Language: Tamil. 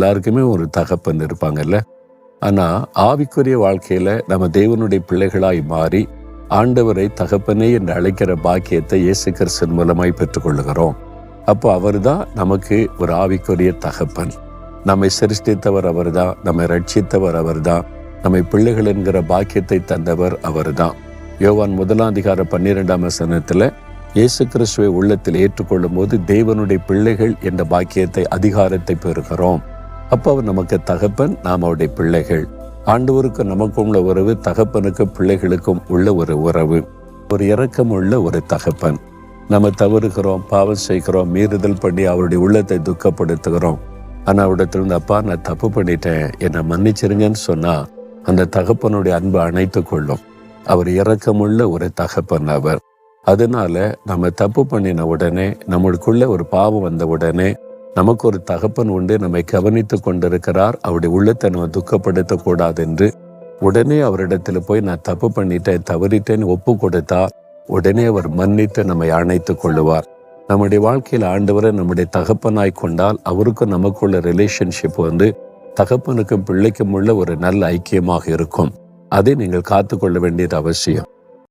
எல்லாருக்குமே ஒரு தகப்பன் இருப்பாங்கல்ல. ஆனால் ஆவிக்குரிய வாழ்க்கையில் நம்ம தேவனுடைய பிள்ளைகளாய் மாறி ஆண்டவரை தகப்பனே என்று அழைக்கிற பாக்கியத்தை இயேசு கிறிஸ்துவின் மூலமாய் பெற்றுக்கொள்ளுகிறோம். அப்போ அவர் தான் நமக்கு ஒரு ஆவிக்குரிய தகப்பன். நம்மை சிருஷ்டித்தவர் அவர் தான், நம்மை ரட்சித்தவர் அவர் தான், நம்மை பிள்ளைகள் என்கிற பாக்கியத்தை தந்தவர் அவர் தான். யோவான் 1:12 இயேசு கிறிஸ்துவை உள்ளத்தில் ஏற்றுக்கொள்ளும் போது தேவனுடைய பிள்ளைகள் என்ற பாக்கியத்தை, அதிகாரத்தை பெறுகிறோம். அப்போ அவர் நமக்கு தகப்பன், நாம் அவருடைய பிள்ளைகள். ஆண்டவருக்கு நமக்கும் உள்ள உறவு, தகப்பனுக்கு பிள்ளைகளுக்கும் உள்ள ஒரு உறவு, ஒரு இரக்கம் உள்ள ஒரு தகப்பன். நம்ம தவறுகிறோம், பாவம் செய்கிறோம், மீறுதல் பண்ணி அவருடைய உள்ளத்தை துக்கப்படுத்துகிறோம். ஆனால் அவரிடத்திலிருந்து அப்பா நான் தப்பு பண்ணிட்டேன், என்னை மன்னிச்சிருங்கன்னு சொன்னால் அந்த தகப்பனுடைய அன்பு அணைத்து கொள்ளும். அவர் இரக்கமுள்ள ஒரு தகப்பன் அவர். அதனால நம்ம தப்பு பண்ணின உடனே, நம்மளுக்குள்ள ஒரு பாவம் வந்த உடனே நமக்கு ஒரு தகப்பன் உண்டு, நம்மை கவனித்து கொண்டிருக்கிறார். அவருடைய உள்ளத்தை நம்ம துக்கப்படுத்தக்கூடாது என்று உடனே அவரிடத்துல போய் நான் தப்பு பண்ணிட்டேன், தவறிட்டேன்னு ஒப்பு கொடுத்தா உடனே அவர் மன்னித்து நம்மை அணைத்து கொள்ளுவார். நம்முடைய வாழ்க்கையில் ஆண்டவரை நம்முடைய தகப்பனாய் கொண்டால் அவருக்கும் நமக்குள்ள ரிலேஷன்ஷிப் தகப்பனுக்கும் பிள்ளைக்கும் உள்ள ஒரு நல்ல ஐக்கியமாக இருக்கும். அதை நீங்கள் காத்துக்கொள்ள வேண்டியது அவசியம்.